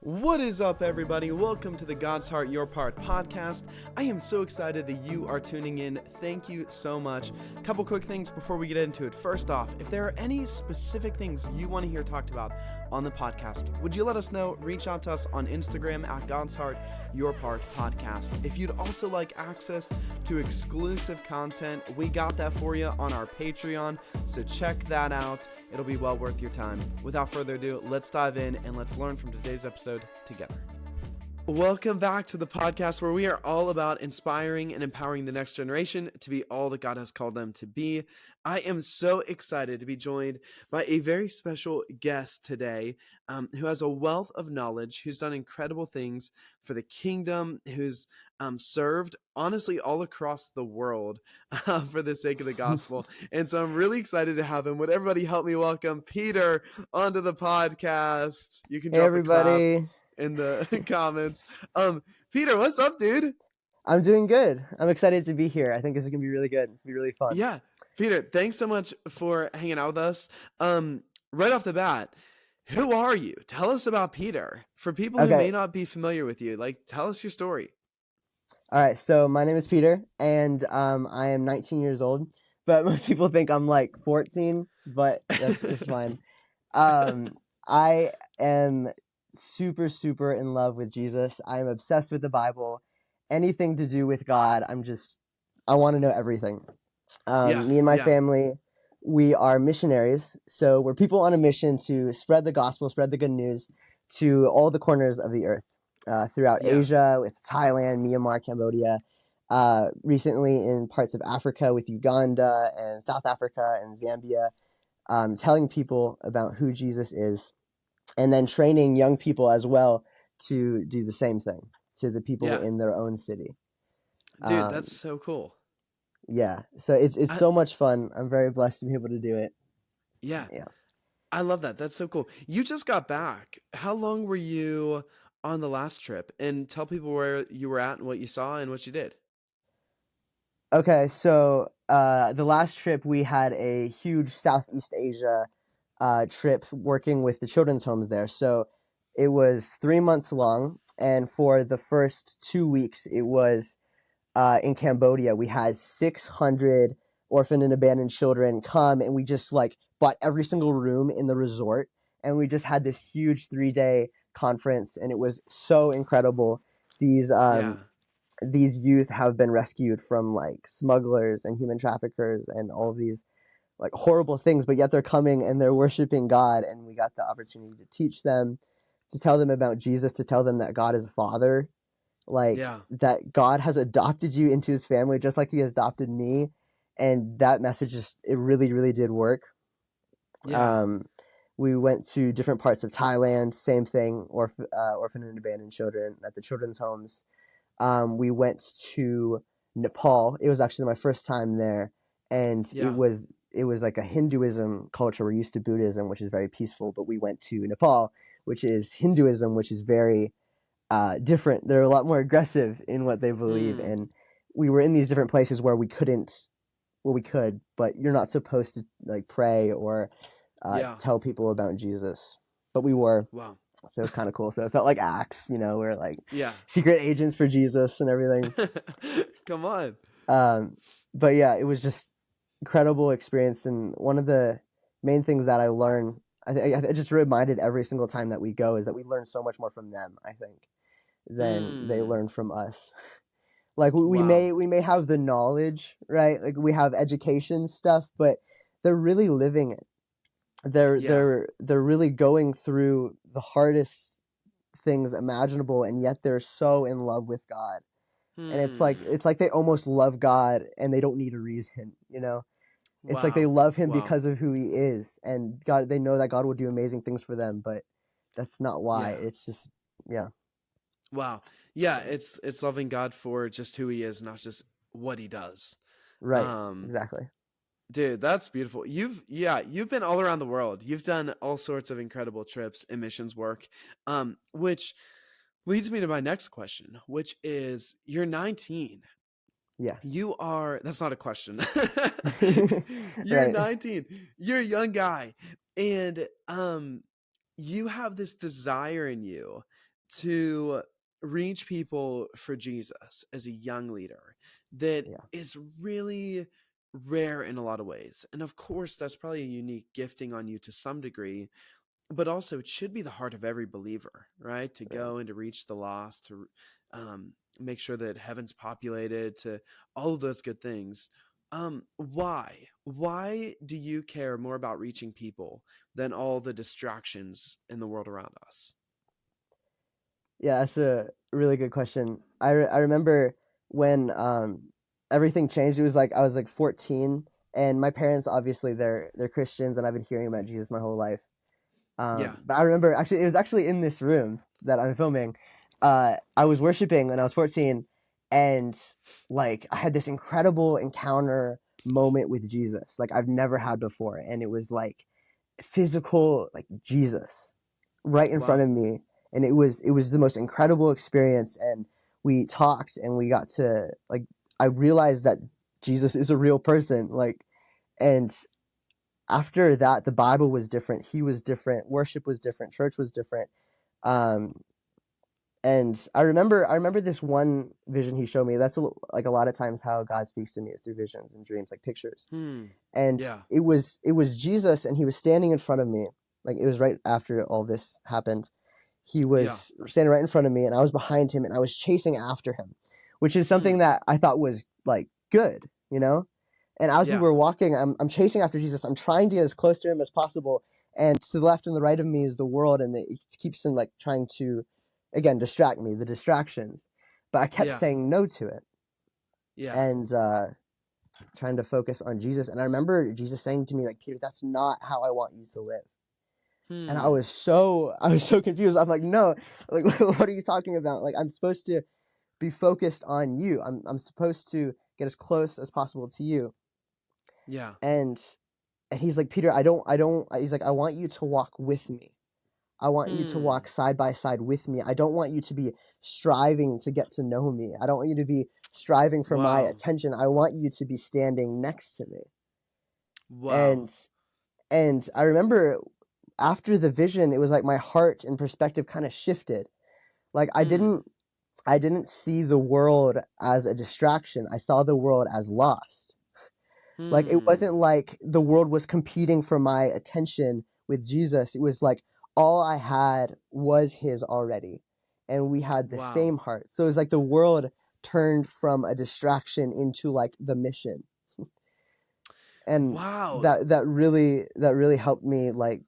What is up, everybody? Welcome to the God's Heart, Your Part podcast. I am so excited that you are tuning in. Thank you so much. A couple quick things before we get into it. First off, if there are any specific things you want to hear talked about on the podcast, would you let us know? Reach out to us on Instagram at God's Heart, Your Part podcast. If you'd also like access to exclusive content, we got that for you on our Patreon, so check that out. It'll be well worth your time. Without further ado, let's dive in and let's learn from today's episode together. Welcome back to the podcast where we are all about inspiring and empowering the next generation to be all that God has called them to be. I am so excited to be joined by a very special guest today who has a wealth of knowledge, who's done incredible things for the kingdom, who's served honestly all across the world for the sake of the gospel. And so I'm really excited to have him. Would everybody help me welcome Peter onto the podcast? You can drop everybody. a clap in the comments. Peter, what's up, dude? I'm doing good. I'm excited to be here. I think this is gonna be really good. It's gonna be really fun. Yeah, Peter, thanks so much for hanging out with us. Right off the bat, who are you? Tell us about Peter. For people who may not be familiar with you, tell us your story. All right, so my name is Peter, and I am 19 years old, but most people think I'm like 14, but it's fine. I am super in love with Jesus. I am obsessed with the Bible. Anything to do with God, I want to know everything. Me and my family, we are missionaries. So we're people on a mission to spread the gospel, spread the good news to all the corners of the earth, throughout Asia, with Thailand, Myanmar, Cambodia, recently in parts of Africa with Uganda and South Africa and Zambia, telling people about who Jesus is, and then training young people as well to do the same thing to the people in their own city. Dude, that's so cool. Yeah, so it's so much fun. I'm very blessed to be able to do it. Yeah. I love that. That's so cool. You just got back. How long were you on the last trip? And tell people where you were at and what you saw and what you did. Okay, so the last trip we had a huge Southeast Asia trip working with the children's homes there. So it was 3 months long, and for the first 2 weeks it was in Cambodia. We had 600 orphaned and abandoned children come, and we just bought every single room in the resort, and we just had this huge 3-day conference, and it was so incredible. These youth have been rescued from smugglers and human traffickers and all of these horrible things, but yet they're coming and they're worshiping God, and we got the opportunity to teach them, to tell them about Jesus, to tell them that God is a father, that God has adopted you into his family just like he has adopted me. And that message it really did work. We went to different parts of Thailand, same thing, orphan and abandoned children at the children's homes. We went to Nepal. It was actually my first time there, and it was like a Hinduism culture. We're used to Buddhism, which is very peaceful, but we went to Nepal, which is Hinduism, which is very different. They're a lot more aggressive in what they believe, and we were in these different places where we could, but you're not supposed to pray or tell people about Jesus, but we were. Wow. So it was kind of cool. So it felt like Acts, we're secret agents for Jesus and everything. Come on. But yeah, it was just incredible experience. And one of the main things that I learned, I just reminded every single time that we go, is that we learn so much more from them, I think, than they learn from us. We may have the knowledge, right? We have education stuff, but they're really living it. They're really going through the hardest things imaginable, and yet they're so in love with God. And it's like they almost love God and they don't need a reason, It's like they love him because of who he is, and God, they know that God will do amazing things for them, but that's not why. It's just Wow. Yeah, it's loving God for just who he is, not just what he does. Right. Exactly. Dude, that's beautiful. You've been all around the world. You've done all sorts of incredible trips and missions work, which leads me to my next question, which is, you're 19. Yeah. You are, that's not a question. You're Right. 19. You're a young guy, and you have this desire in you to reach people for Jesus as a young leader that Yeah. is really rare in a lot of ways. And of course, that's probably a unique gifting on you to some degree, but also it should be the heart of every believer, right? To Right. go and to reach the lost, to make sure that heaven's populated, to all of those good things. Why do you care more about reaching people than all the distractions in the world around us? Yeah, that's a really good question. I remember when everything changed. It was like I was like 14, and my parents obviously they're Christians, and I've been hearing about Jesus my whole life. Yeah. But I remember actually it was actually in this room that I'm filming. I was worshiping when I was 14, and like I had this incredible encounter moment with Jesus, like I've never had before, and it was like physical, like Jesus right in front Wow. of me, and it was the most incredible experience. And we talked, and we got to like I realized that Jesus is a real person, like, and after that the Bible was different, he was different, worship was different, church was different. um and I remember this one vision he showed me. That's like a lot of times how God speaks to me is through visions and dreams, like pictures. Hmm. And Yeah. it was Jesus, and he was standing in front of me. Like it was right after all this happened. He Yeah. was standing right in front of me, and I was behind him, and I was chasing after him, which is Hmm. something that I thought was like good, you know. And as we Yeah. were walking, I'm chasing after Jesus. I'm trying to get as close to him as possible. And to the left and the right of me is the world, and it keeps him like trying to, again, distract me, the distraction. But I kept Yeah. saying no to it, Yeah. and trying to focus on Jesus. And I remember Jesus saying to me, like, Peter, that's not how I want you to live. And I Hmm. was so I was so confused. I'm like, no, like what are you talking about? Like I'm supposed to be focused on you. I'm supposed to get as close as possible to you. Yeah. And he's like, Peter, I don't he's like, I want you to walk with me. I want you to Hmm. walk side by side with me. I don't want you to be striving to get to know me. I don't want you to be striving for my Wow. attention. I want you to be standing next to me. Wow. And I remember after the vision, it was like my heart and perspective kind of shifted. Like Hmm. I didn't see the world as a distraction. I saw the world as lost. Like it Hmm. wasn't like the world was competing for my attention with Jesus. It was like all I had was his already. And we had the Wow. same heart. So it was like the world turned from a distraction into like the mission. And Wow. that really helped me like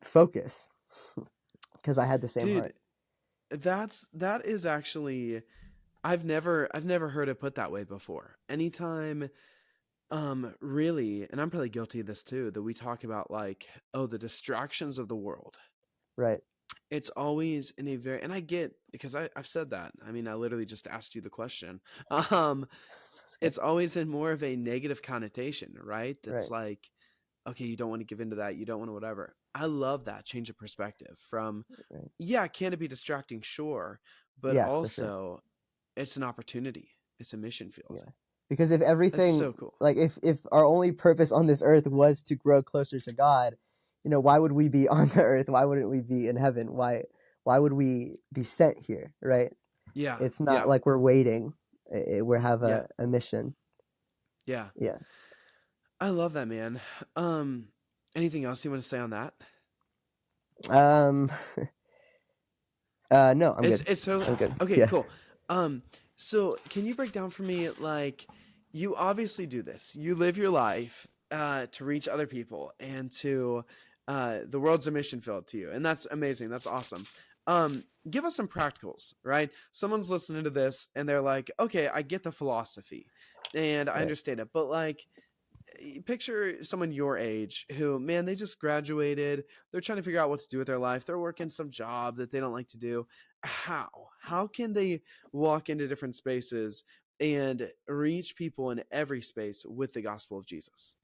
focus because I had the same Dude, heart. that is actually I've never heard it put that way before. Anytime really, and I'm probably guilty of this too, that we talk about like, oh, the distractions of the world. Right. It's always in a very, and I get because I've said that. I mean, I literally just asked you the question. Um, That's good. it's always in more of a negative connotation, right? That's Right. like, okay, you don't want to give into that, you don't want to whatever. I love that change of perspective from, Right. yeah, can it be distracting? Sure, but Yeah, for sure. also it's an opportunity. It's a mission field. Yeah. Because if That's everything, so cool. like if our only purpose on this earth was to grow closer to God, why would we be on the earth? Why wouldn't we be in heaven? Why would we be sent here, right? Yeah, It's not yeah, like we're waiting. We have yeah, a mission. yeah. Yeah. I love that, man. Um, anything else you want to say on that? Um no, I'm good. It's so I'm good. okay, Yeah. cool. Um, so can you break down for me like you obviously do this. You live your life to reach other people and to the world's a mission field to you. And that's amazing. That's awesome. Give us some practicals, right? Someone's listening to this and they're like, "Okay, I get the philosophy and I Right. understand it." But like picture someone your age who, man, they just graduated, they're trying to figure out what to do with their life, they're working some job that they don't like to do. How can they walk into different spaces and reach people in every space with the gospel of Jesus?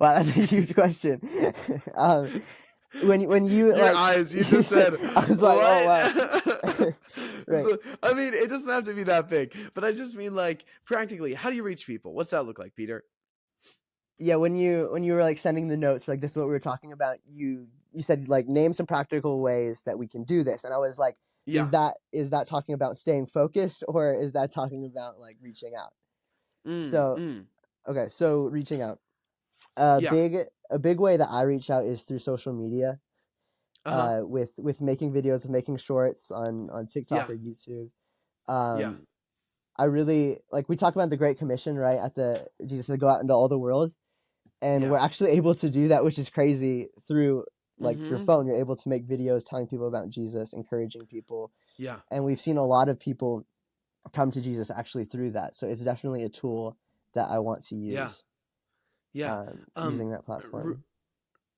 Wow, that's a huge question. um when you Your like eyes, you just said I was like, oh wow. what? Right. So I mean, it doesn't have to be that big, but I just mean like practically, how do you reach people? What's that look like, Peter? Yeah, when you were like sending the notes, like this is what we were talking about, you said like name some practical ways that we can do this, and I was like, Yeah. is that talking about staying focused, or is that talking about like reaching out? Mm, So mm. okay, so reaching out. Yeah. A big way that I reach out is through social media. Uh-huh. With making videos, with making shorts on TikTok Yeah. or YouTube. Yeah. I really like we talk about the Great Commission, right? At the Jesus said, "Go out into all the world," and Yeah. we're actually able to do that, which is crazy. Through like your Mm-hmm. phone, you're able to make videos telling people about Jesus, encouraging people, Yeah. and we've seen a lot of people come to Jesus actually through that. So it's definitely a tool that I want to Yeah. use Yeah. using that R- platform.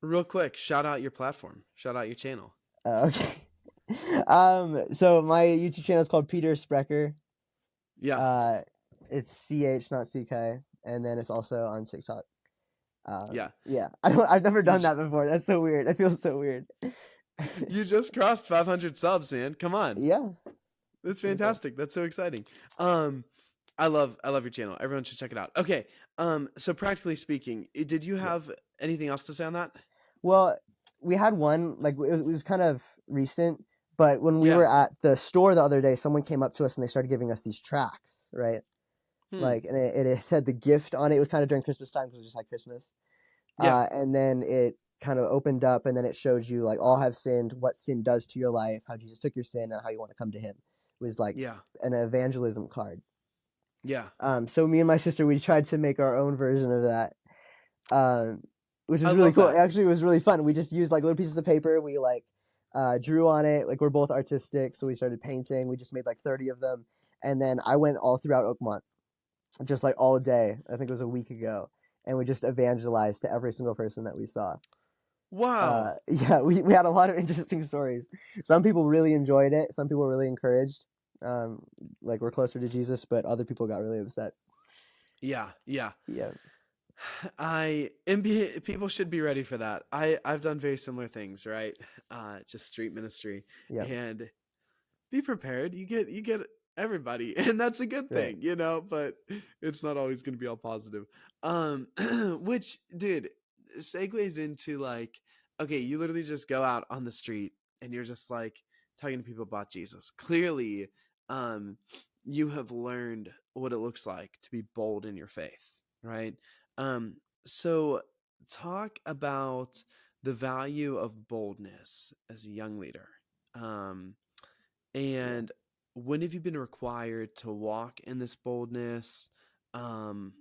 real quick, shout out your platform. Shout out your channel. Okay. So my YouTube channel is called Peter Sprecher. Yeah. Uh, it's CH, not CK, and then it's also on TikTok. Yeah. Yeah, I've never You done that before. That's so weird. It feels so weird. you just crossed 500 subs, man. Come on. Yeah, That's pretty cool. fantastic. That's so exciting. I love your channel. Everyone should check it out. Okay. So practically speaking, did you Yeah. have anything else to say on that? Well, we had one like it was kind of recent, but when we Yeah. were at the store the other day, someone came up to us and they started giving us these tracts, right? Hmm. Like, and it said the gift on it. It was kind of during Christmas time because it was just like Christmas. Yeah. And then it kind of opened up, and then it showed you like all have sinned, what sin does to your life, how Jesus took your sin, and how you want to come to Him. It was like Yeah. an evangelism card. Yeah. So me and my sister, we tried to make our own version of that, um, which I was really love cool. It that. actually was really fun. We just used like little pieces of paper. We like drew on it. Like we're both artistic, so we started painting. We just made like 30 of them, and then I went all throughout Oakmont, just like all day. I think it was a week ago, and we just evangelized to every single person that we saw. Wow. Yeah, we had a lot of interesting stories. Some people really enjoyed it. Some people were really encouraged. Like we're closer to Jesus, but other people got really upset. Yeah. Yeah. Yeah, People should be ready for that. I've done very similar things, right? Just street ministry, yeah, and be prepared. You get everybody, and that's a good right. thing, but it's not always going to be all positive. Which, dude, segues into like, okay, you literally just go out on the street and you're just like talking to people about Jesus. Clearly, um, you have learned what it looks like to be bold in your faith, right? Um, so talk about the value of boldness as a young leader. Um, Yeah. and when have you been required to walk in this boldness? Um,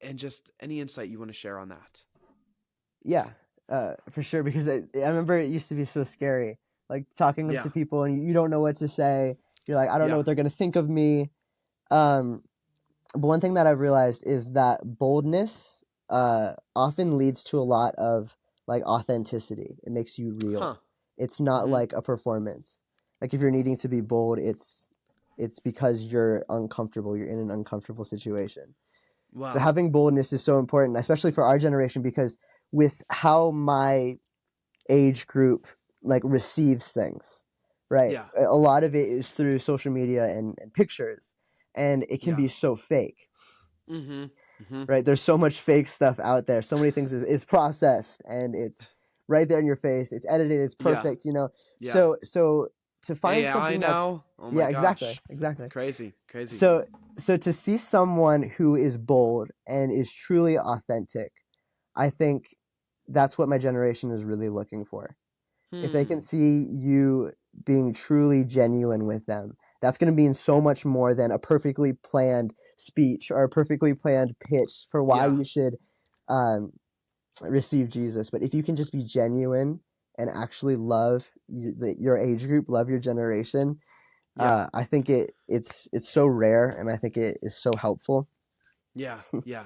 and just any insight you want to share on that. Yeah, for sure. Because I remember it used to be so scary, like talking Yeah. to people and you don't know what to say. You're like, I don't know Yeah. what they're gonna think of me. Um, but one thing that I've realized is that boldness often leads to a lot of like authenticity. It makes you real. Huh. It's not Mm-hmm. like a performance. Like if you're needing to be bold, it's because you're uncomfortable. You're in an uncomfortable situation. So Wow. having boldness is so important, especially for our generation, because with how my age group like receives things, right? Yeah. A lot of it is through social media and pictures, and it can Yeah. be so fake, Mm-hmm. Mm-hmm. right? There's so much fake stuff out there. So many things is processed and it's right there in your face. It's edited. It's Yeah. perfect. You know. Yeah. So to find AI something now. that's Oh my yeah, exactly, gosh. exactly. Crazy. Crazy. So so to see someone who is bold and is truly authentic, I think that's what my generation is really looking for. If they can Hmm. see you being truly genuine with them, that's going to mean so much more than a perfectly planned speech or a perfectly planned pitch for why Yeah. you should um, receive Jesus. But if you can just be genuine and actually love your age group, love your generation, Yeah. I think it's so rare, and I think it is so helpful. Yeah. Yeah.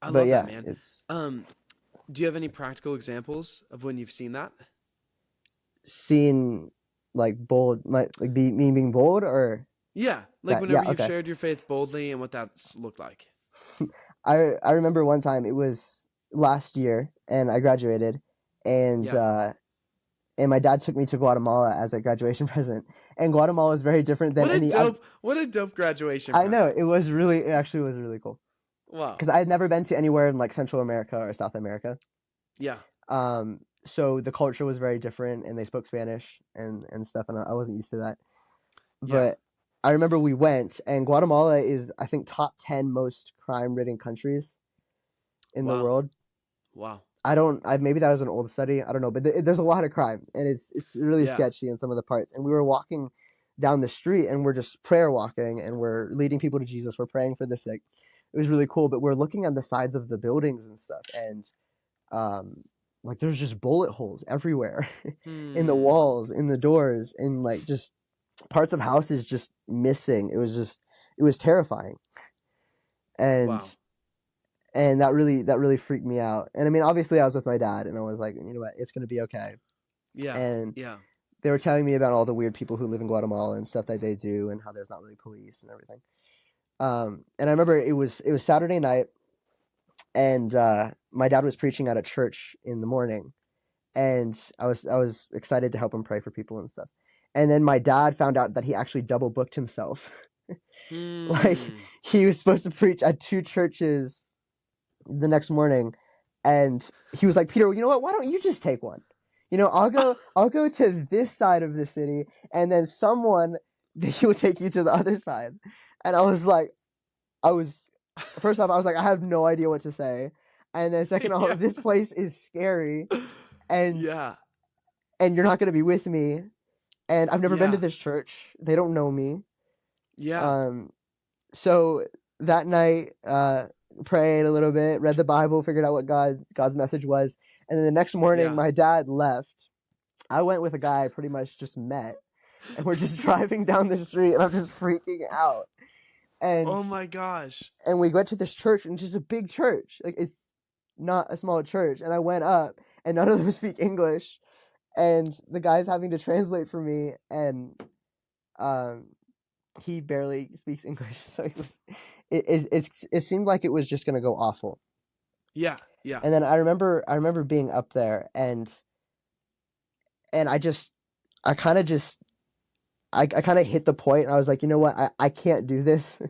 I But love that, yeah, man. it's Um, do you have any practical examples of when you've seen that? seeing like bold, like me being bold, or Yeah. is Like that yeah whenever you've okay. shared your faith boldly and what that's looked like. I remember one time it was last year and I graduated and Yeah. and my dad took me to Guatemala as a graduation present. And Guatemala is very different than any What a dope graduation I know present. it actually was really cool Wow. because I had never been to anywhere in like Central America or South America. Yeah. Um so the culture was very different, and they spoke Spanish and stuff, and I wasn't used to that. Yeah. But I remember we went, and Guatemala is, I think, top 10 most crime-ridden countries in the Wow. world. Wow. Maybe that was an old study. I don't know, but there's a lot of crime, and it's really Yeah. sketchy in some of the parts. And we were walking down the street, and we're just prayer walking, and we're leading people to Jesus. We're praying for the sick. It was really cool. But we're looking on the sides of the buildings and stuff, and like there's just bullet holes everywhere, in the Hmm. walls, in the doors, in like just parts of houses just missing. It was terrifying, and Wow. that really freaked me out. And I mean, obviously, I was with my dad, and I was like, you know what, it's gonna be okay. Yeah. And Yeah. they were telling me about all the weird people who live in Guatemala and stuff that they do, and how there's not really police and everything. And I remember it was Saturday night, and my dad was preaching at a church in the morning, and I was excited to help him pray for people and stuff. And then my dad found out that he actually double booked himself. Like, Hmm. he was supposed to preach at two churches the next morning, and he was like, Peter, you know what, why don't you just take one? I'll go to this side of the city, and then someone he will take you to the other side. And I was first off, I was like, I have no idea what to say. And then second Yeah. off, this place is scary, and Yeah. you're not going to be with me, and I've never been to Yeah. this church. They don't know me. Yeah. Um, so that night, prayed a little bit, read the Bible, figured out what God's message was, and then the next morning, Yeah. my dad left. I went with a guy I pretty much just met, and we're just driving down the street, and I'm just freaking out. And Oh my gosh. we went to this church, and it's just a big church. Like, it's not a small church. And I went up, and none of them speak English, and the guy's having to translate for me, and um, he barely speaks English, so it seemed like it was just gonna go awful. Yeah. Yeah. And then I remember being up there, and I just I kind of just I kind of hit the point, and I was like, you know what, I can't do this.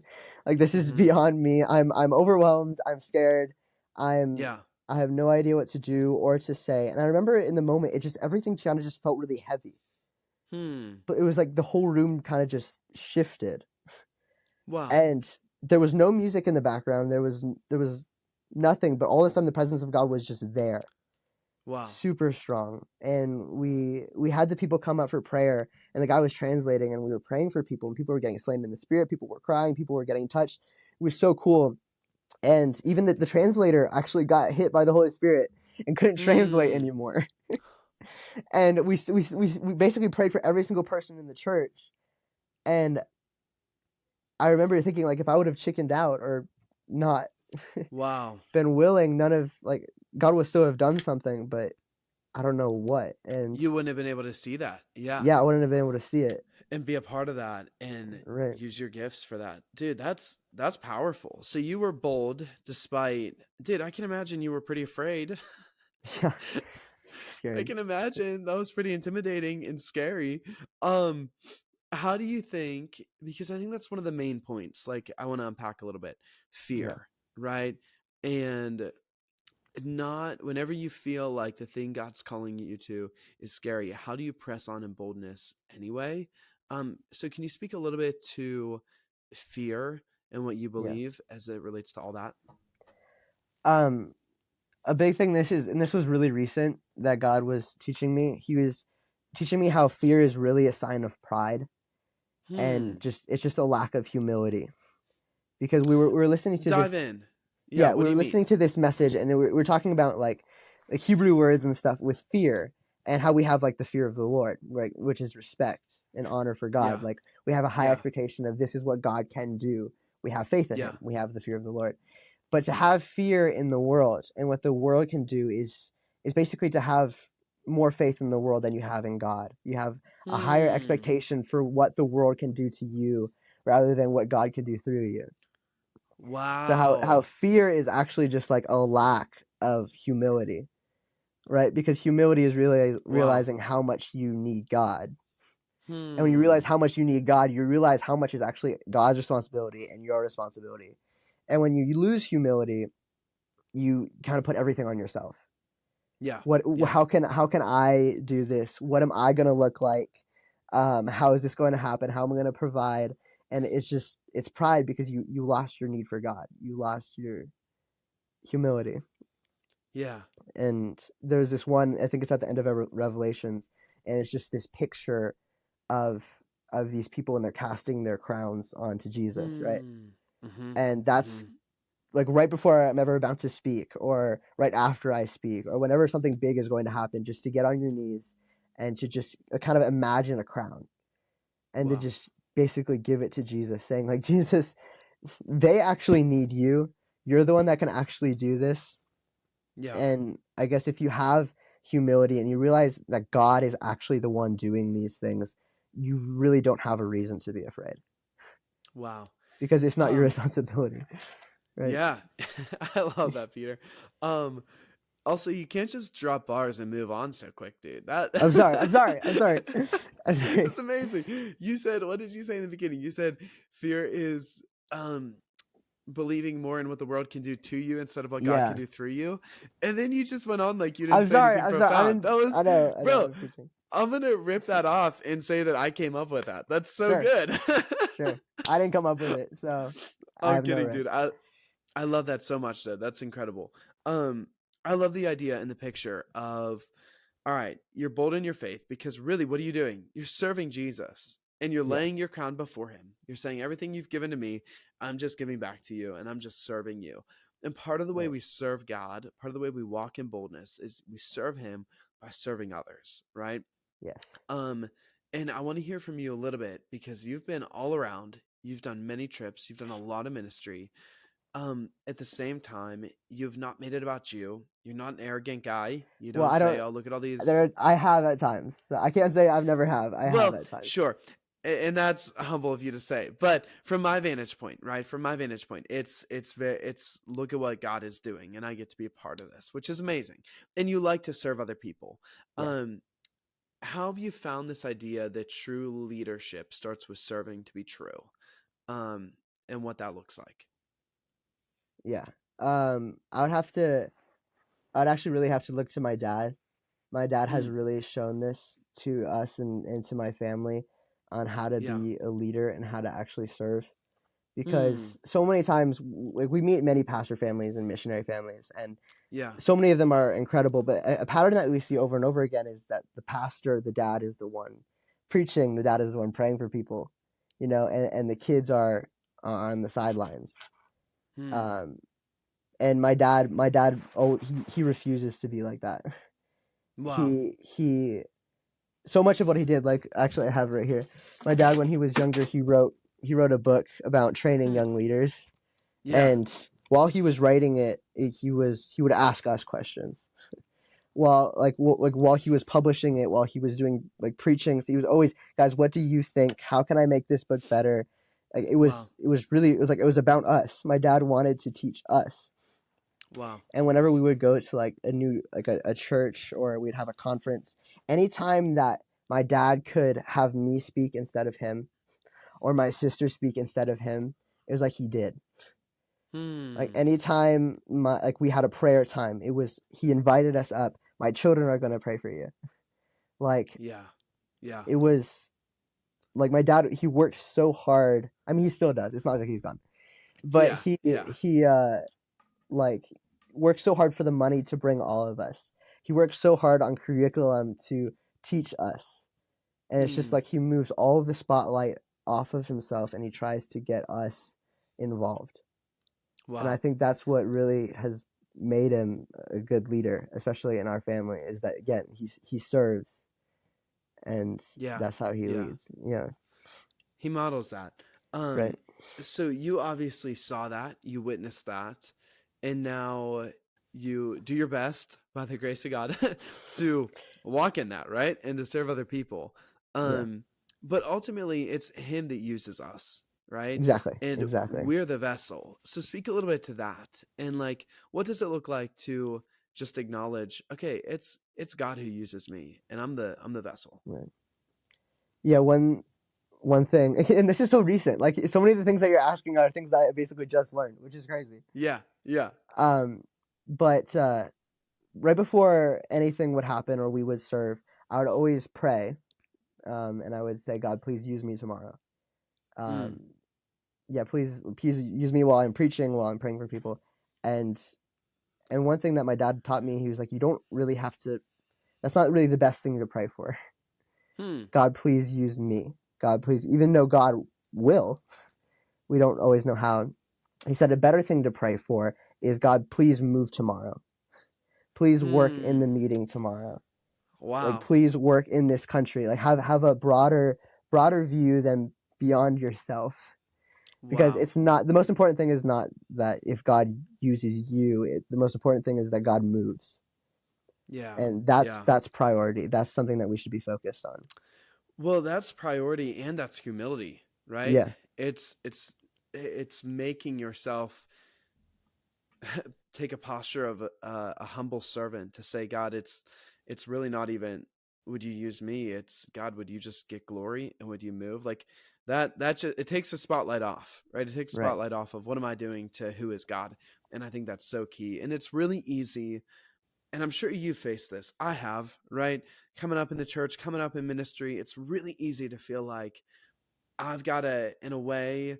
Like, this is Hmm. beyond me. I'm overwhelmed. I'm scared. I'm Yeah. I have no idea what to do or to say. And I remember in the moment, it just everything kind of just felt really heavy. Hmm. But it was like the whole room kind of just shifted, Wow. and there was no music in the background. There was nothing, but all of a sudden the presence of God was just there, Wow. super strong. And we had the people come up for prayer, and the guy was translating, and we were praying for people, and people were getting slain in the spirit, people were crying, people were getting touched. It was so cool. And even the translator actually got hit by the Holy Spirit and couldn't translate Hmm. anymore. And we basically prayed for every single person in the church. And I remember thinking, like, if I would have chickened out or not Wow. been willing, none of, like, God would still have done something, but I don't know what. And You wouldn't have been able to see that. Yeah. yeah, I wouldn't have been able to see it. And be a part of that and Right. use your gifts for that. Dude, that's powerful. So you were bold despite, dude, I can imagine you were pretty afraid. Yeah. It's pretty I scary. can imagine that was pretty intimidating and scary. Um, how do you think, because I think that's one of the main points, like I want to unpack a little bit, Yeah. fear, right? And not whenever you feel like the thing God's calling you to is scary, how do you press on in boldness anyway? So can you speak a little bit to fear and what you Yeah. believe as it relates to all that? Um, a big thing, and this was really recent, that God was teaching me. He was teaching me how fear is really a sign of pride, and Hmm. just it's just a lack of humility. Because we were listening to Dive this, in. Yeah, yeah, what we do were you listening mean? to this message, and we're talking about, like Hebrew words and stuff with fear, and how we have, like, the fear of the Lord, right, which is respect and honor for God. Yeah. Like, we have a high Yeah. expectation of this is what God can do. We have faith in Yeah. Him. We have the fear of the Lord. But to have fear in the world, and what the world can do, is basically to have more faith in the world than you have in God. You have a higher Hmm. expectation for what the world can do to you, rather than what God can do through you. So how Wow. fear is actually just like a lack of humility, right? Because humility is really Wow. realizing how much you need God. And when you realize Hmm. how much you need God, you realize how much is actually God's responsibility and your responsibility. And when you lose humility, you kind of put everything on yourself. Yeah. What Yeah. how can I do this? What am I going to look like? How is this going to happen? How am I going to provide? And it's pride because you lost your need for God. You lost your humility. Yeah. And there's this one, I think it's at the end of Revelations, and it's just this picture of these people, and they're casting their crowns onto Jesus, right? Mm. Mm-hmm. And that's Mm-hmm. like right before I'm ever about to speak, or right after I speak, or whenever something big is going to happen, just to get on your knees and to just kind of imagine a crown, and to Wow. just basically give it to Jesus, saying like, Jesus, they actually need you. You're the one that can actually do this. Yeah. And I guess if you have humility and you realize that God is actually the one doing these things, you really don't have a reason to be afraid, Wow. because it's not your Um, responsibility, right? yeah. I love that, Peter. Um, Also, you can't just drop bars and move on so quick, dude. That I'm sorry. I'm sorry. I'm sorry. I'm sorry. That's amazing. You said, what did you say in the beginning? You said fear is um believing more in what the world can do to you instead of what God can Yeah. do through you. And then you just went on like you didn't I'm say sorry. anything I'm sorry. I profound. didn't. That was, I know. I know. bro, I'm preaching. I'm gonna rip that off and say that I came up with that. That's so Sure. good. Sure. I didn't come up with it, so I I'm have no kidding, right. dude. I love that so much, though. That's incredible. Um, I love the idea in the picture of, all right, you're bold in your faith because really, what are you doing? You're serving Jesus and you're Yeah. laying your crown before him. You're saying, everything you've given to me, I'm just giving back to you and I'm just serving you. And part of the way Right. we serve God, part of the way we walk in boldness is we serve him by serving others, right? Yes. Um, and I want to hear from you a little bit because you've been all around. You've done many trips. You've done a lot of ministry. At the same time, you've not made it about you. You're not an arrogant guy. You Well, don't I say, don't. "Oh, look at all these." There. I have at times. So I can't say I've never have. I have Well, at times. sure. And that's humble of you to say. But from my vantage point, right? From my vantage point, it's look at what God is doing and I get to be a part of this, which is amazing. And you like to serve other people. Yeah. Um how have you found this idea that true leadership starts with serving to be true? Um and what that looks like. Yeah. I would have to. I'd actually really have to look to my dad. My dad has Mm, really shown this to us and to my family on how to yeah. be a leader and how to actually serve. Mm, Because so many times, like we meet many pastor families and missionary families, and yeah. so many of them are incredible. But a pattern that we see over and over again is that the pastor, the dad, is the one preaching. The dad is the one praying for people, and the kids are on the sidelines. Hmm. Um, and my dad, oh, he refuses to be like that. Wow. He so much of what he did, like actually I have it right here. My dad, when he was younger, he wrote a book about training Hmm. young leaders, Yeah. and while he was writing it, he would ask us questions. While he was publishing it, while he was doing like preachings, he was always, guys, what do you think? How can I make this book better? Like Wow. it was about us. My dad wanted to teach us. Wow. And whenever we would go to like a church, or we'd have a conference, anytime that my dad could have me speak instead of him, or my sister speak instead of him, it was like he did. Like Hmm. anytime we had a prayer time, it was he invited us up. My children are gonna pray for you. Like Yeah. Yeah. it was like my dad. He worked so hard. I mean, he still does. It's not like he's gone, but Yeah. he Yeah. he like works so hard for the money to bring all of us. He works so hard on curriculum to teach us. And it's just Hmm. like he moves all of the spotlight off of himself, and he tries to get us involved. And I Wow. think that's what really has made him a good leader, especially in our family, is that again, he serves, and Yeah. that's how he Yeah. leads. Yeah, He models that. right. So you obviously saw that, you witnessed that, and now you do your best by the grace of God to walk in that, right? And to serve other people. Yeah, Um, but ultimately it's him that uses us, right? exactly, And exactly. we're the vessel. So speak a little bit to that. And like, what does it look like to just acknowledge, okay, it's God who uses me and I'm the vessel. Right. Yeah, one thing, and this is so recent. Like so many of the things that you're asking are things that I basically just learned, which is crazy. Yeah. Yeah. Um, but right before anything would happen or we would serve, I would always pray, and I would say, God, please use me tomorrow. Mm. Yeah, please use me while I'm preaching, while I'm praying for people. And one thing that my dad taught me, he was like, you don't really have to. That's not really the best thing to pray for. Hmm. God, please use me. God, please, even though God will, we don't always know how. He said a better thing to pray for is, God, please move tomorrow. Please work in the Hmm. meeting tomorrow. Like, Wow. please work in this country. Like, have a broader view than beyond yourself. Because Wow. it's not, the most important thing is not that if God uses you, the most important thing is that God moves. Yeah. And Yeah. that's priority. That's something that we should be focused on. Well, that's priority and that's humility, right? Yeah. It's making yourself take a posture of a humble servant to say, God, it's really not even would you use me? It's God, would you just get glory and would you move like that? That just, it takes the spotlight off, right? It takes the Right. spotlight off of what am I doing to who is God, and I think that's so key. And it's really easy, and I'm sure you face this. I have, right? Coming up in the church, coming up in ministry, it's really easy to feel like I've got to, in a way,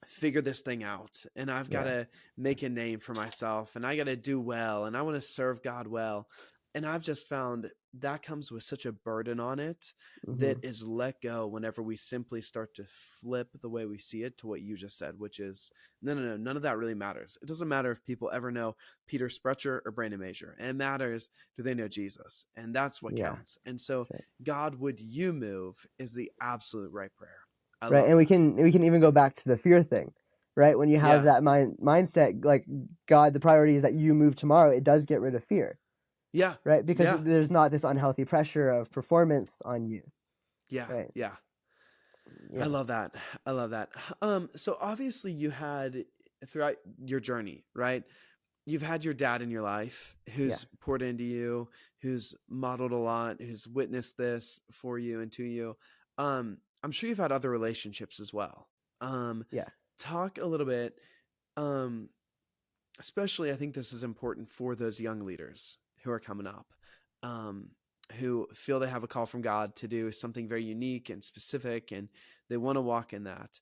figure this thing out and I've got Yeah. to make a name for myself and I got to do well and I want to serve God well. And I've just found that comes with such a burden on it that Hmm. is let go whenever we simply start to flip the way we see it to what you just said, which is no, none of that really matters. It doesn't matter if people ever know Peter Sprecher or Brandon Major. It matters, do they know Jesus? And that's what Yeah. counts. And so, That's right. God, would you move is the absolute right prayer. I Right. love And that. we can even go back to the fear thing, right? When you have Yeah. that mindset, like, God, the priority is that you move tomorrow, it does get rid of fear, Yeah. right? Because Yeah. there's not this unhealthy pressure of performance on you, Yeah, right? yeah. I Yeah. love that. I love that. So obviously you had throughout your journey, right? You've had your dad in your life Yeah. who's poured into you, who's modeled a lot, who's witnessed this for you and to you. I'm sure you've had other relationships as well. Um, Yeah. Talk a little bit, um, especially I think this is important for those young leaders who are coming up, um, who feel they have a call from God to do something very unique and specific, and they want to walk in that.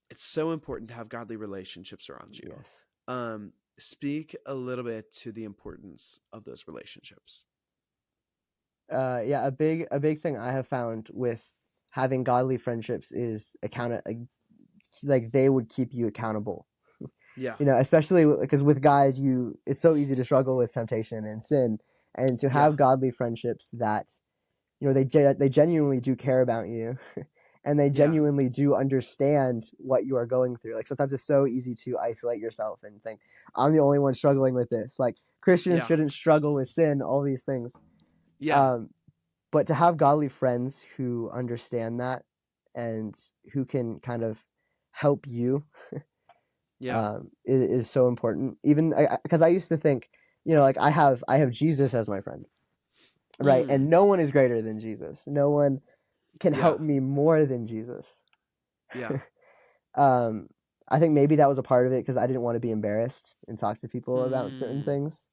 It's so important to have godly relationships around you. Yes. Speak a little bit to the importance of those relationships. Yeah, a big thing I have found with having godly friendships is like they would keep you accountable. Yeah, You know, especially because with guys, it's so easy to struggle with temptation and sin, and to yeah, have godly friendships that, you know, they genuinely do care about you, and they yeah, genuinely do understand what you are going through. Like, sometimes it's so easy to isolate yourself and think, I'm the only one struggling with this. Like, Christians yeah, shouldn't struggle with sin, all these things. yeah, Um, but to have godly friends who understand that and who can kind of help you, yeah. is so important. Even because I used to think, you know, like, I have Jesus as my friend, right? Mm, And no one is greater than Jesus. No one can yeah, help me more than Jesus. yeah. um, I think maybe that was a part of it because I didn't want to be embarrassed and talk to people about certain Hmm. things.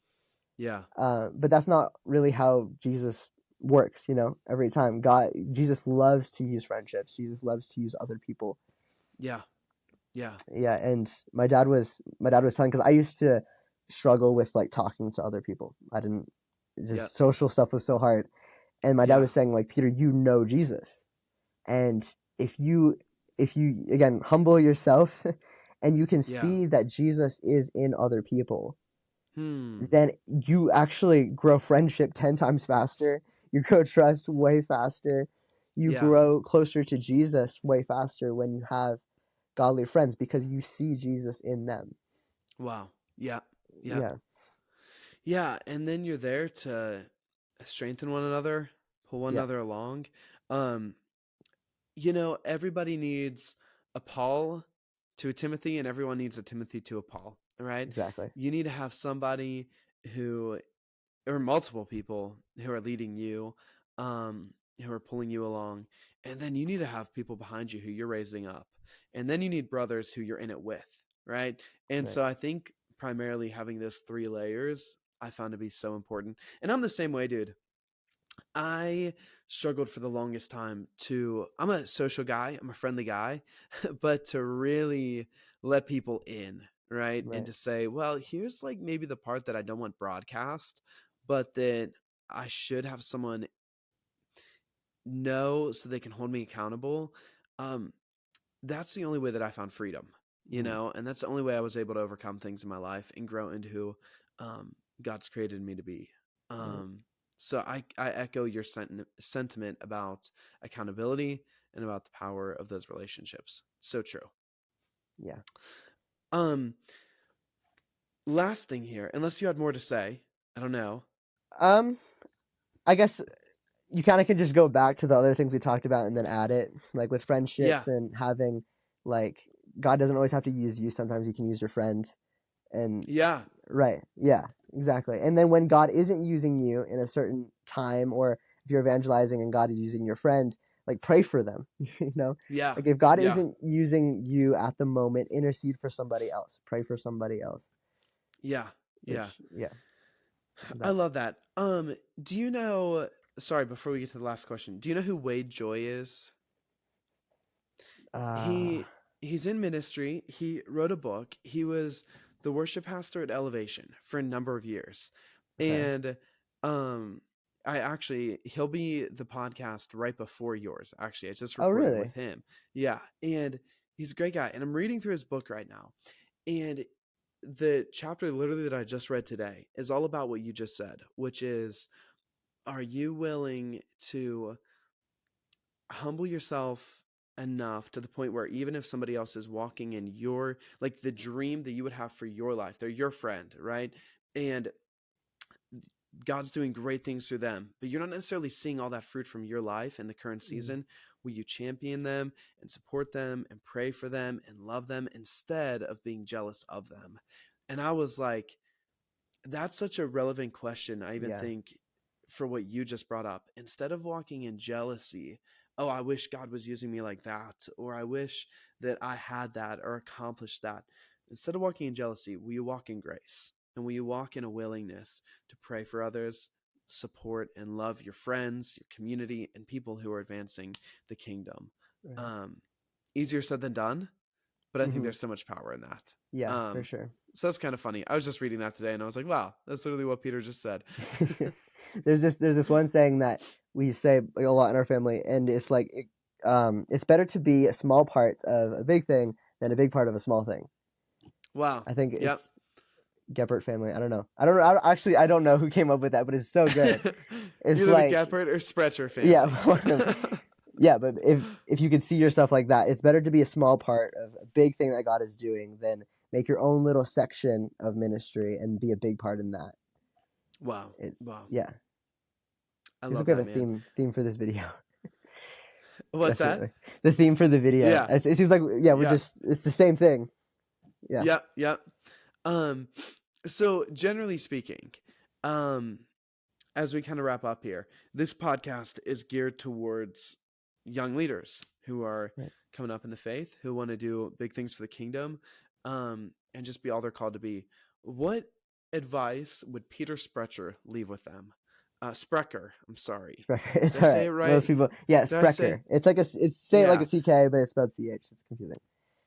Yeah, But that's not really how Jesus works. You know, every time Jesus loves to use friendships. Jesus loves to use other people. yeah, yeah, Yeah, and my dad was telling, because I used to struggle with, like, talking to other people. I didn't yeah, Just social stuff was so hard, and my dad yeah, was saying, like, Peter, you know Jesus, and if you again humble yourself, and you can yeah. see that Jesus is in other people, Hmm. then you actually grow friendship 10 times faster. You grow trust way faster. You Yeah. grow closer to Jesus way faster when you have godly friends, because you see Jesus in them. Wow. Yeah. Yeah. Yeah, Yeah. And then you're there to strengthen one another, pull one yeah, another along. Um, everybody needs a Paul to a Timothy, and everyone needs a Timothy to a Paul, right? exactly. You need to have somebody who, or multiple people who are leading you, who are pulling you along. And then you need to have people behind you who you're raising up. And then you need brothers who you're in it with, right? And Right. so I think primarily having those three layers I found to be so important. And I'm the same way, dude. I struggled for the longest time I'm a social guy, I'm a friendly guy, but to really let people in, right? And Right. to say, well, here's like maybe the part that I don't want broadcast, but that I should have someone know so they can hold me accountable. Um, that's the only way that I found freedom, Mm, and that's the only way I was able to overcome things in my life and grow into who God's created me to be. right. So I echo your sentiment about accountability and about the power of those relationships. So true. Yeah. Um, Last thing here, unless you had more to say, I don't know. Um, I guess you kind of can just go back to the other things we talked about and then add it, like with Yeah, friendships and having, like, God doesn't always have to use you. Sometimes He can use your friend. And yeah, right, yeah, exactly. And then when God isn't using you in a certain time, or if you're evangelizing and God is using your friend, like, pray for them. You know, yeah, like if God yeah, isn't using you at the moment, intercede for somebody else. Pray for somebody else. yeah, yeah. Which, yeah, I that. love that. Do you know? Sorry, before we get to the last question, do you know who Wade Joy is? Uh, He he's in ministry. He wrote a book. He was the worship pastor at Elevation for a number of years. okay. And um he'll be the podcast right before yours. Actually, I just Oh, recorded with really? him. Yeah, and he's a great guy. And I'm reading through his book right now. And the chapter literally that I just read today is all about what you just said, which is, are you willing to humble yourself enough to the point where even if somebody else is walking in your, like, the dream that you would have for your life, they're your friend, right? And God's doing great things through them, but you're not necessarily seeing all that fruit from your life in the current Mm, season. Will you champion them and support them and pray for them and love them instead of being jealous of them? And I was like, that's such a relevant question. I even yeah, think for what you just brought up, instead of walking in jealousy, oh, I wish God was using me like that, or I wish that I had that or accomplished that. Instead of walking in jealousy, will you walk in grace? And will you walk in a willingness to pray for others, support and love your friends, your community, and people who are advancing the kingdom? right. Um, Easier said than done, but I think Hmm. there's so much power in that. Yeah, for Um, sure. so that's kind of funny. I was just reading that today and I was like, wow, that's literally what Peter just said. There's this one saying that we say a lot in our family, and it's like it's better to be a small part of a big thing than a big part of a small thing. Wow. I think Yep. it's Geppert family. I don't know. I don't know. Actually, I don't know who came up with that, but it's so good. It's Either the like, Geppert or Sprecher yeah, family. one of, yeah. But if you could see yourself like that, it's better to be a small part of a big thing that God is doing than make your own little section of ministry and be a big part in that. Wow. It's, Wow. yeah. I Seems like love we have that, a man. theme for this video. What's that? Definitely. The theme for the video. Yeah. It seems like, yeah, Yeah. it's the same thing. Yeah. Yep. Yep. Um, so generally speaking, um, as we kind of wrap up here, this podcast is geared towards young leaders who are Right. coming up in the faith, who want to do big things for the kingdom, and just be all they're called to be. What advice would Peter Sprecher leave with them? Sprecher, I'm sorry. Sprecher. It's Did I all say right. it Most right? people, yeah, Did I say? Sprecher. It's like it's say it like Yeah. a CK, but it's spelled CH. It's confusing.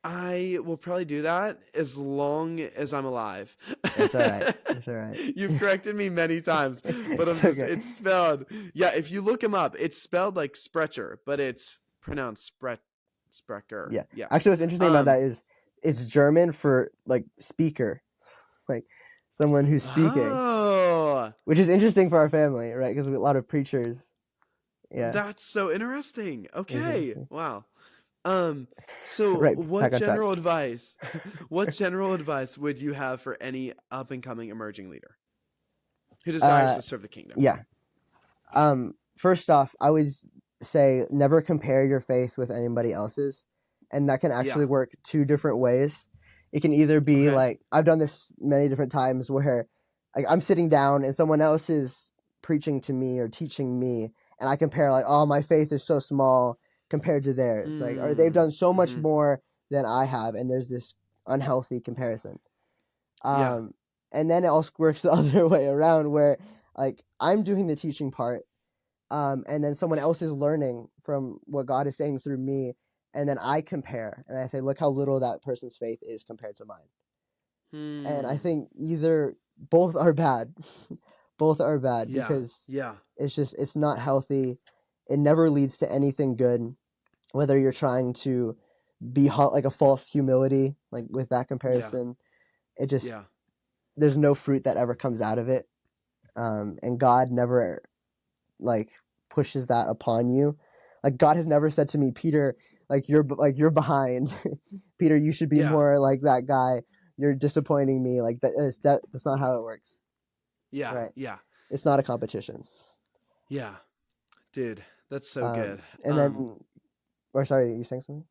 I will probably do that as long as I'm alive. It's all right. It's all right. You've corrected me many times, but It's okay. it's spelled, yeah, if you look him up, it's spelled like Sprecher, but it's pronounced Sprecher. Yeah. Yes. Actually, what's interesting about Um, that is it's German for like speaker, like someone who's speaking, oh, which is interesting for our family, right? Because a lot of preachers. Yeah, that's so interesting. it is Okay. interesting. Wow. Um, so Right. what Back on track. general advice, what general advice would you have for any up and coming emerging leader who desires Uh, to serve the kingdom? yeah. First off, I would say never compare your faith with anybody else's, and that can Yeah. actually work two different ways. It can either be Okay. like I've done this many different times where like I'm sitting down and someone else is preaching to me or teaching me, and I compare like, oh, my faith is so small compared to theirs, like, or they've Mm. done so much Mm-hmm. more than I have, and there's this unhealthy comparison. Yeah. Um, and then it also works the other way around, where like I'm doing the teaching part, and then someone else is learning from what God is saying through me, and then I compare and I say, look how little that person's faith is compared to mine. And I think both are bad. Both are bad Yeah. because Yeah. it's not healthy. It never leads to anything good, whether you're trying to be like a false humility, like with that comparison. It just, Yeah. there's no fruit that ever comes out of it. And God never like pushes that upon you. Like God has never said to me, Peter, you're behind. Peter, you should be Yeah. more like that guy. You're disappointing me. Like that's not how it works. Yeah. Right. Yeah. It's not a competition. Yeah. Dude, that's so good. And then, or sorry, you saying something?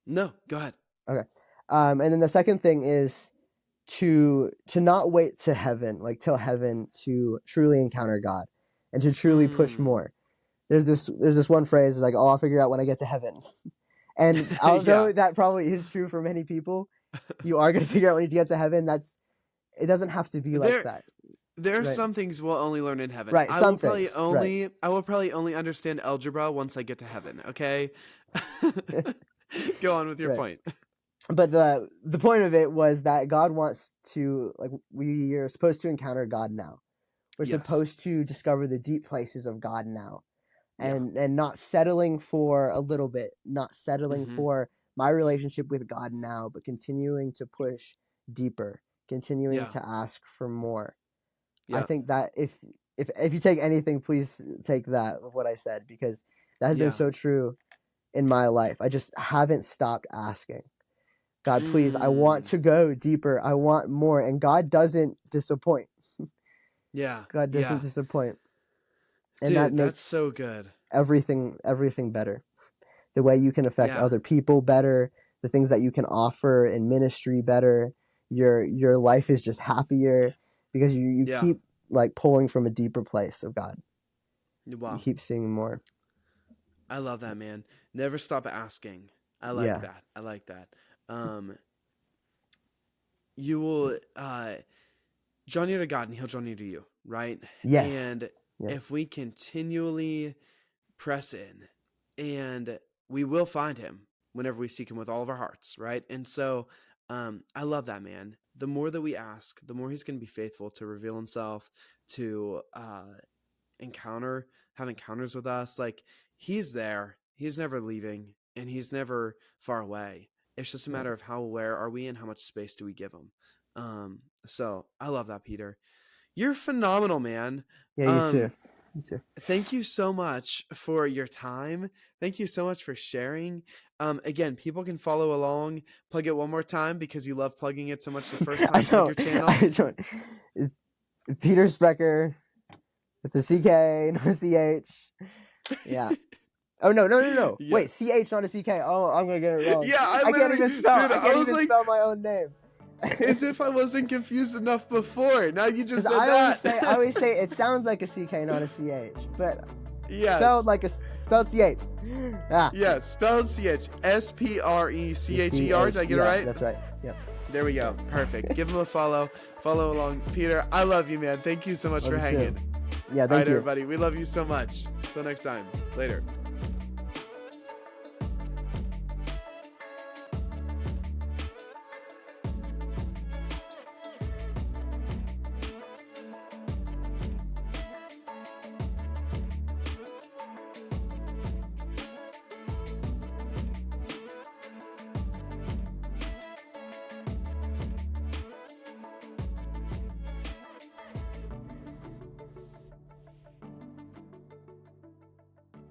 No, go ahead. Okay. And then the second thing is to not wait to heaven, like till heaven, to truly encounter God and to truly push more. There's this one phrase like, oh, I'll figure out when I get to heaven. And although that probably is true for many people, you are going to figure out when you get to heaven. It doesn't have to be like that. There are some things we'll only learn in heaven. Right. I will probably only understand algebra once I get to heaven. Okay. Go on with your point. But the point of it was that God wants to, like, we are supposed to encounter God now. We're supposed to discover the deep places of God now, and not settling for a little bit, not settling for my relationship with God now, but continuing to push deeper, continuing to ask for more. I think that if you take anything, please take that of what I said, because that has been so true in my life. I just haven't stopped asking. God, please, I want to go deeper. I want more. And God doesn't disappoint. God doesn't disappoint. And dude, that makes that's so good. Everything better. The way you can affect other people better, the things that you can offer in ministry better. Your life is just happier because you keep like pulling from a deeper place of God. Wow. You keep seeing more. I love that, man. Never stop asking. I like that. I like that. You will draw near to God and he'll draw near to you, right? Yes. And if we continually press in, and we will find him whenever we seek him with all of our hearts, right? And so I love that, man. The more that we ask, the more he's going to be faithful to reveal himself, to have encounters with us. Like, he's there. He's never leaving, and he's never far away. It's just a matter of how aware are we and how much space do we give him. So I love that, Peter. You're phenomenal, man. Yeah, you too. You too. Thank you so much for your time. Thank you so much for sharing. Again, people can follow along. Plug it one more time because you love plugging it so much the first time on your channel. I don't. It's Peter Sprecher with the CK, no CH. Yeah. Oh, no. Yeah. Wait, CH, not a CK. Oh, I'm going to get it wrong. Yeah, I can't even spell. Dude, I can't even spell my own name. As if I wasn't confused enough before. Now you just said that. I always say it sounds like a CK, not a CH. But spelled CH. Ah. Yeah, spelled CH. SPRECHER. Did I get it right? That's right. Yep. There we go. Perfect. Give him a follow. Follow along. Peter, I love you, man. Thank you so much for hanging. Yeah, thank you. All right, everybody. We love you so much. Till next time. Later.